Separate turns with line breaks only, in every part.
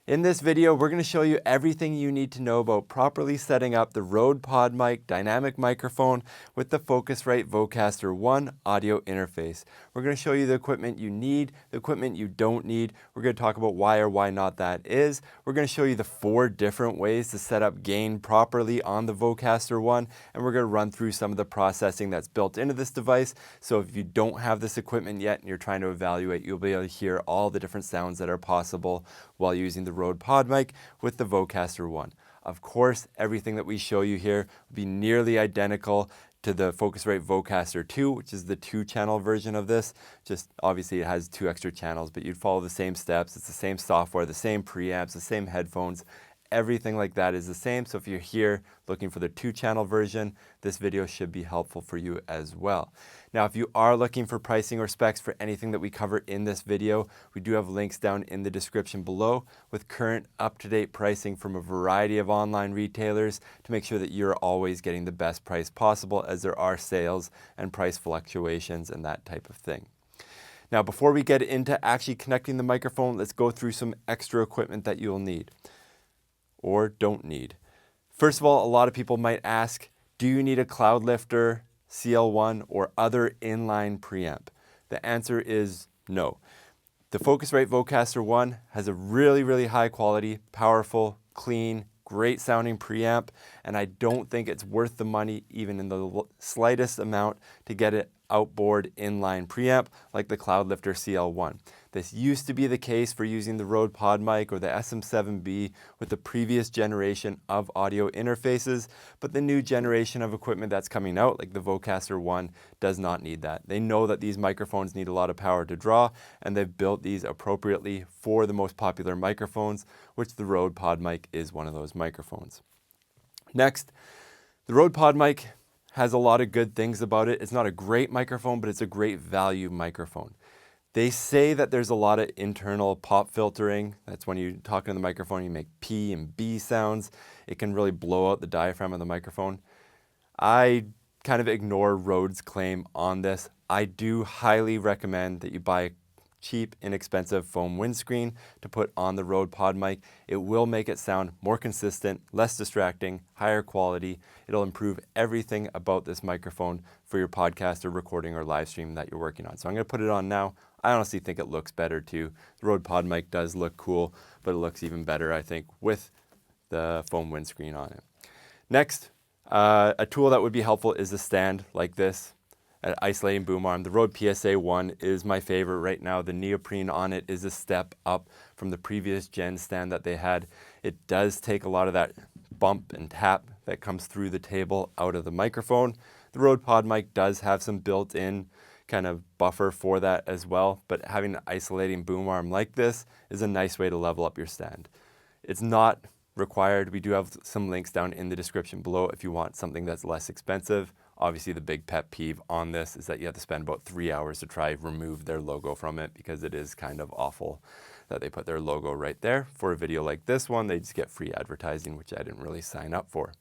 In this video, we're going to show you everything you need to know about properly setting up the Rode PodMic dynamic microphone with the Focusrite Vocaster One audio interface. We're going to show you the equipment you need, the equipment you don't need. We're going to talk about why or why not that is. We're going to show you the 4 different ways to set up gain properly on the Vocaster One, and we're going to run through some of the processing that's built into this device. So if you don't have this equipment yet and you're trying to evaluate, you'll be able to hear all the different sounds that are possible while using the Rode PodMic with the Vocaster One. Of course, everything that we show you here will be nearly identical to the Focusrite Vocaster 2, which is the 2-channel version of this. Just obviously it has 2 extra channels, but you'd follow the same steps. It's the same software, the same preamps, the same headphones. Everything like that is the same. So if you're here looking for the 2-channel version, this video should be helpful for you as well. Now, if you are looking for pricing or specs for anything that we cover in this video, we do have links down in the description below with current up-to-date pricing from a variety of online retailers to make sure that you're always getting the best price possible, as there are sales and price fluctuations and that type of thing. Now, before we get into actually connecting the microphone, let's go through some extra equipment that you'll need or don't need. First of all, a lot of people might ask, do you need a Cloudlifter, CL1, or other inline preamp? The answer is no. The Focusrite Vocaster One has a really high quality, powerful, clean, great sounding preamp, and I don't think it's worth the money, even in the slightest amount, to get an outboard inline preamp like the Cloudlifter CL1. This used to be the case for using the Rode PodMic or the SM7B with the previous generation of audio interfaces, but the new generation of equipment that's coming out, like the Vocaster One, does not need that. They know that these microphones need a lot of power to draw, and they've built these appropriately for the most popular microphones, which the Rode PodMic is one of those microphones. Next, the Rode PodMic has a lot of good things about it. It's not a great microphone, but it's a great value microphone. They say that there's a lot of internal pop filtering. That's when you talk into the microphone, you make P and B sounds. It can really blow out the diaphragm of the microphone. I kind of ignore Rode's claim on this. I do highly recommend that you buy a cheap, inexpensive foam windscreen to put on the Rode PodMic. It will make it sound more consistent, less distracting, higher quality. It'll improve everything about this microphone for your podcast or recording or live stream that you're working on. So I'm going to put it on now. I honestly think it looks better too. The Rode PodMic does look cool, but it looks even better, I think, with the foam windscreen on it. Next, a tool that would be helpful is a stand like this, an isolating boom arm. The Rode PSA One is my favorite right now. The neoprene on it is a step up from the previous gen stand that they had. It does take a lot of that bump and tap that comes through the table out of the microphone. The Rode PodMic does have some built-in kind of buffer for that as well, but having an isolating boom arm like this is a nice way to level up your stand. It's not required. We do have some links down in the description below if you want something that's less expensive. Obviously, the big pet peeve on this is that you have to spend about 3 hours to try remove their logo from it, because it is kind of awful that they put their logo right there. For a video like this one, they just get free advertising, which I didn't really sign up for.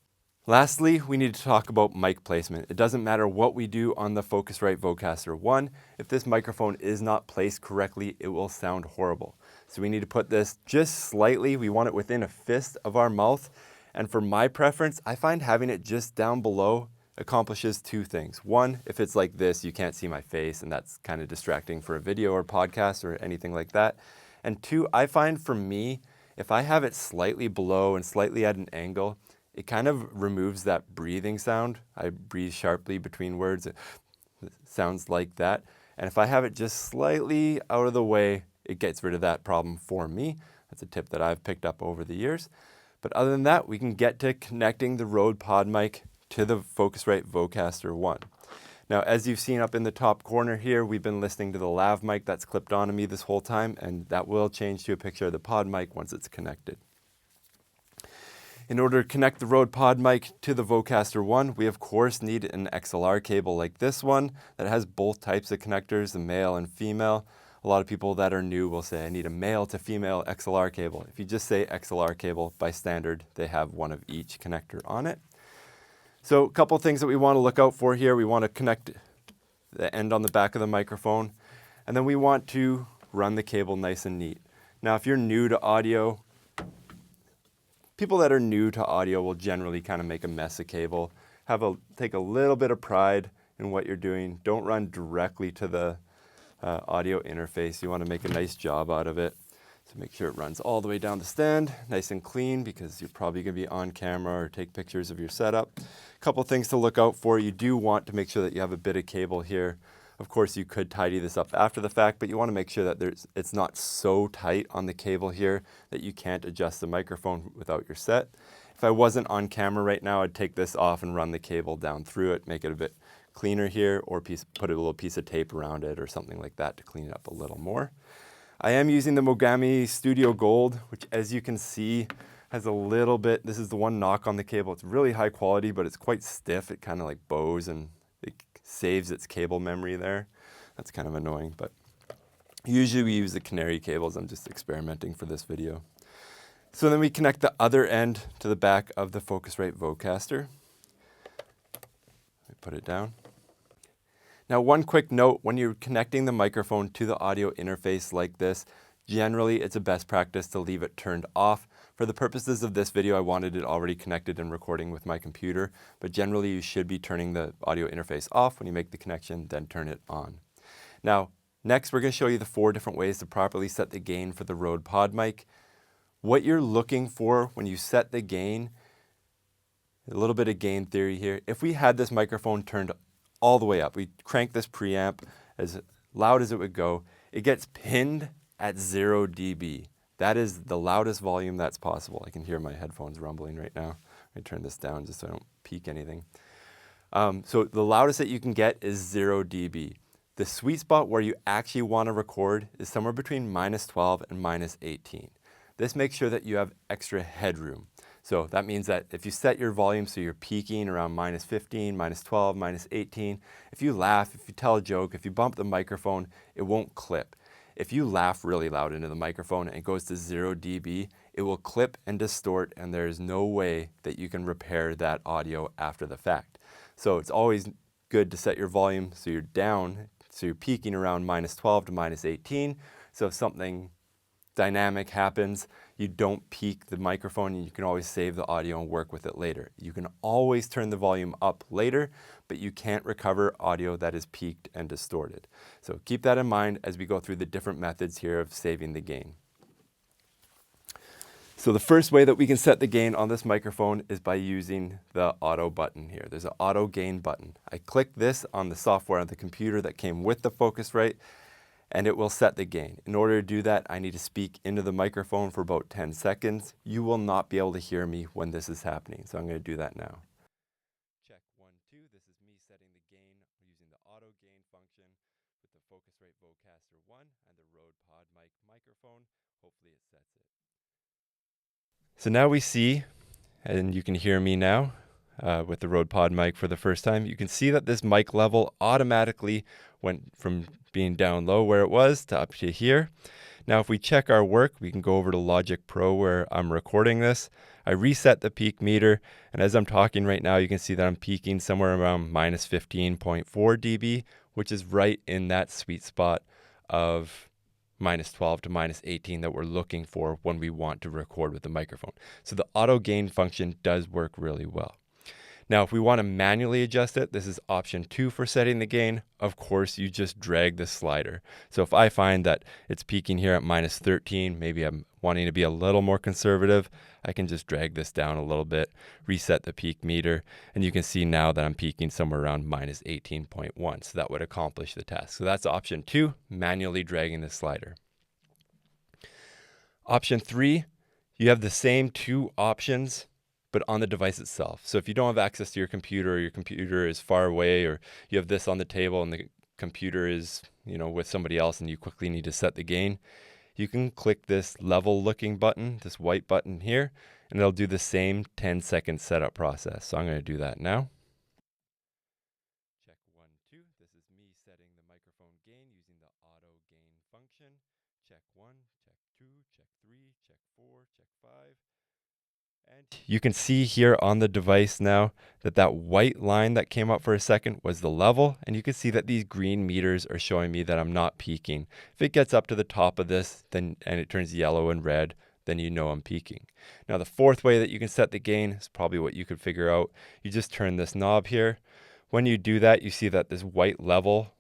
Lastly, we need to talk about mic placement. It doesn't matter what we do on the Focusrite Vocaster One. If this microphone is not placed correctly, it will sound horrible. So we need to put this just slightly. We want it within a fist of our mouth. And for my preference, I find having it just down below accomplishes 2 things. One, if it's like this, you can't see my face, and that's kind of distracting for a video or podcast or anything like that. And 2, I find for me, if I have it slightly below and slightly at an angle, it kind of removes that breathing sound. I breathe sharply between words. It sounds like that. And if I have it just slightly out of the way, it gets rid of that problem for me. That's a tip that I've picked up over the years. But other than that, we can get to connecting the Rode PodMic to the Focusrite Vocaster One. Now, as you've seen up in the top corner here, we've been listening to the lav mic that's clipped onto me this whole time, and that will change to a picture of the PodMic once it's connected. In order to connect the Rode PodMic to the Vocaster One, we of course need an XLR cable like this one that has both types of connectors, the male and female. A lot of people that are new will say, I need a male to female XLR cable. If you just say XLR cable, by standard, they have one of each connector on it. So a couple things that we want to look out for here. We want to connect the end on the back of the microphone, and then we want to run the cable nice and neat. Now, if you're new to audio, people that are new to audio will generally kind of make a mess of cable. Take a little bit of pride in what you're doing. Don't run directly to the audio interface. You want to make a nice job out of it. So make sure it runs all the way down the stand, nice and clean, because you're probably going to be on camera or take pictures of your setup. A couple things to look out for. You do want to make sure that you have a bit of cable here. Of course, you could tidy this up after the fact, but you want to make sure that it's not so tight on the cable here that you can't adjust the microphone without your set. If I wasn't on camera right now, I'd take this off and run the cable down through it, make it a bit cleaner here, or put a little piece of tape around it or something like that to clean it up a little more. I am using the Mogami Studio Gold, which, as you can see, has a little bit, this is the one knock on the cable. It's really high quality, but it's quite stiff. It kind of like bows and it saves its cable memory there. That's kind of annoying, but usually we use the canary cables. I'm just experimenting for this video. So then we connect the other end to the back of the Focusrite Vocaster. Put it down. Now, one quick note, when you're connecting the microphone to the audio interface like this, generally it's a best practice to leave it turned off. For the purposes of this video, I wanted it already connected and recording with my computer, but generally you should be turning the audio interface off when you make the connection, then turn it on. Now, next we're going to show you the 4 different ways to properly set the gain for the Rode PodMic. What you're looking for when you set the gain, a little bit of gain theory here. If we had this microphone turned all the way up, we crank this preamp as loud as it would go, it gets pinned at 0 dB. That is the loudest volume that's possible. I can hear my headphones rumbling right now. I turn this down just so I don't peak anything. So the loudest that you can get is 0 dB. The sweet spot where you actually want to record is somewhere between -12 and -18. This makes sure that you have extra headroom. So that means that if you set your volume so you're peaking around -15, -12, -18, if you laugh, if you tell a joke, if you bump the microphone, it won't clip. If you laugh really loud into the microphone and it goes to 0 dB, it will clip and distort, and there is no way that you can repair that audio after the fact. So it's always good to set your volume so you're down, so you're peaking around -12 to -18. So if something dynamic happens, you don't peak the microphone, and you can always save the audio and work with it later. You can always turn the volume up later, but you can't recover audio that is peaked and distorted. So keep that in mind as we go through the different methods here of saving the gain. So the first way that we can set the gain on this microphone is by using the auto button here. There's an auto gain button. I click this on the software on the computer that came with the Focusrite, and it will set the gain. In order to do that, I need to speak into the microphone for about 10 seconds. You will not be able to hear me when this is happening, so I'm going to do that now. Check 1, 2. This is me setting the gain using the auto gain function with the Focusrite Vocaster One and the Rode PodMic microphone. Hopefully it sets it. So now we see, and you can hear me now with the Rode PodMic for the first time, you can see that this mic level automatically went from being down low where it was to up to here. Now if we check our work, we can go over to Logic Pro where I'm recording this. I reset the peak meter, and as I'm talking right now, you can see that I'm peaking somewhere around -15.4 dB, which is right in that sweet spot of -12 to -18 that we're looking for when we want to record with the microphone. So the auto gain function does work really well. Now, if we want to manually adjust it, this is option 2 for setting the gain. Of course, you just drag the slider. So if I find that it's peaking here at -13, maybe I'm wanting to be a little more conservative, I can just drag this down a little bit, reset the peak meter, and you can see now that I'm peaking somewhere around -18.1. So that would accomplish the task. So that's option 2, manually dragging the slider. Option 3, you have the same 2 options, but on the device itself. So if you don't have access to your computer, or your computer is far away, or you have this on the table and the computer is, with somebody else and you quickly need to set the gain, you can click this level looking button, this white button here, and it'll do the same 10-second setup process. So I'm going to do that now. Check 1, 2. This is me setting the microphone gain using the auto gain function. Check 1, check 2, check 3, check 4, check 5. And you can see here on the device now that white line that came up for a second was the level, and you can see that these green meters are showing me that I'm not peaking. If it gets up to the top of this and it turns yellow and red, then you know I'm peaking. Now the fourth way that you can set the gain is probably what you could figure out. You just turn this knob here. When you do that, you see that this white level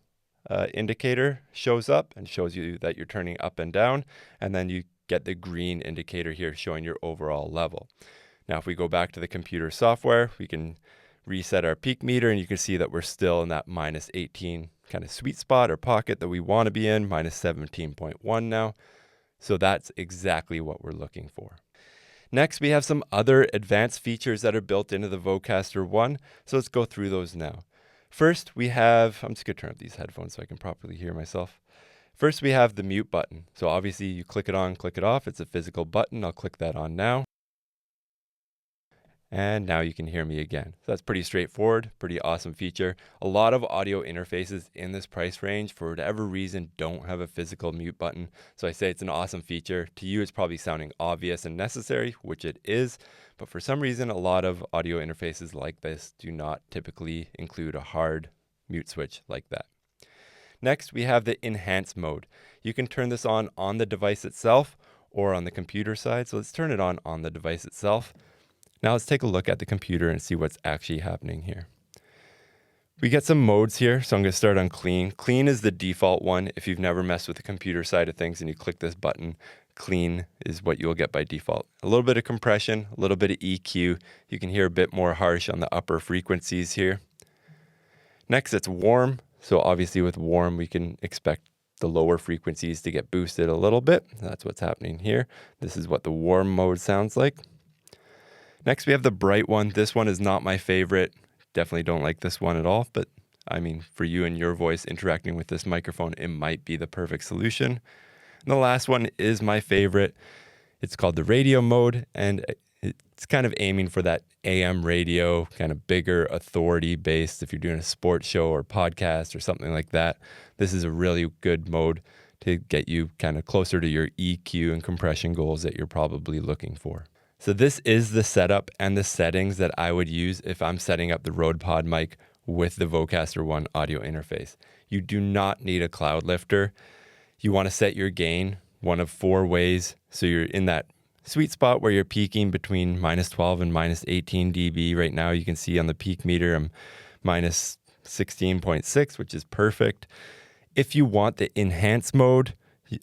indicator shows up and shows you that you're turning up and down, and then you get the green indicator here showing your overall level. Now if we go back to the computer software, we can reset our peak meter, and you can see that we're still in that minus 18 kind of sweet spot or pocket that we want to be in, minus 17.1 now. So that's exactly what we're looking for. Next, we have some other advanced features that are built into the Vocaster One. So let's go through those now. First, we have, I'm just going to turn up these headphones so I can properly hear myself. First, we have the mute button. So obviously you click it on, click it off. It's a physical button. I'll click that on now. And now you can hear me again. So that's pretty straightforward, pretty awesome feature. A lot of audio interfaces in this price range, for whatever reason, don't have a physical mute button. So I say it's an awesome feature. To you, it's probably sounding obvious and necessary, which it is. But for some reason, a lot of audio interfaces like this do not typically include a hard mute switch like that. Next, we have the enhance mode. You can turn this on the device itself or on the computer side. So let's turn it on the device itself. Now let's take a look at the computer and see what's actually happening here. We get some modes here, so I'm going to start on clean. Clean is the default one. If you've never messed with the computer side of things and you click this button, clean is what you'll get by default. A little bit of compression, a little bit of EQ. You can hear a bit more harsh on the upper frequencies here. Next, it's warm. So obviously with warm, we can expect the lower frequencies to get boosted a little bit. That's what's happening here. This is what the warm mode sounds like. Next, we have the bright one. This one is not my favorite. Definitely don't like this one at all, but I mean, for you and your voice interacting with this microphone, it might be the perfect solution. And the last one is my favorite. It's called the radio mode, and it's kind of aiming for that AM radio, kind of bigger, authority-based. If you're doing a sports show or podcast or something like that, this is a really good mode to get you kind of closer to your EQ and compression goals that you're probably looking for. So this is the setup and the settings that I would use if I'm setting up the Rode PodMic with the Vocaster One audio interface. You do not need a Cloudlifter. You want to set your gain one of 4 ways. So you're in that sweet spot where you're peaking between minus 12 and minus 18 dB. Right now you can see on the peak meter I'm minus 16.6, which is perfect. If you want the enhance mode,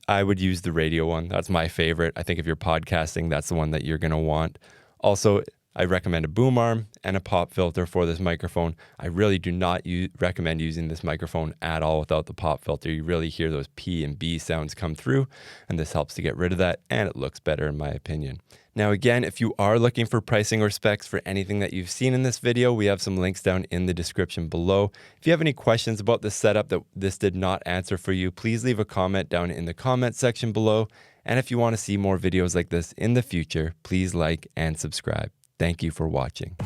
I would use the radio one. That's my favorite. I think if you're podcasting, that's the one that you're going to want. Also, I recommend a boom arm and a pop filter for this microphone. I really do not recommend using this microphone at all without the pop filter. You really hear those P and B sounds come through, and this helps to get rid of that, and it looks better in my opinion. Now again, if you are looking for pricing or specs for anything that you've seen in this video, we have some links down in the description below. If you have any questions about this setup that this did not answer for you, please leave a comment down in the comment section below. And if you want to see more videos like this in the future, please like and subscribe. Thank you for watching.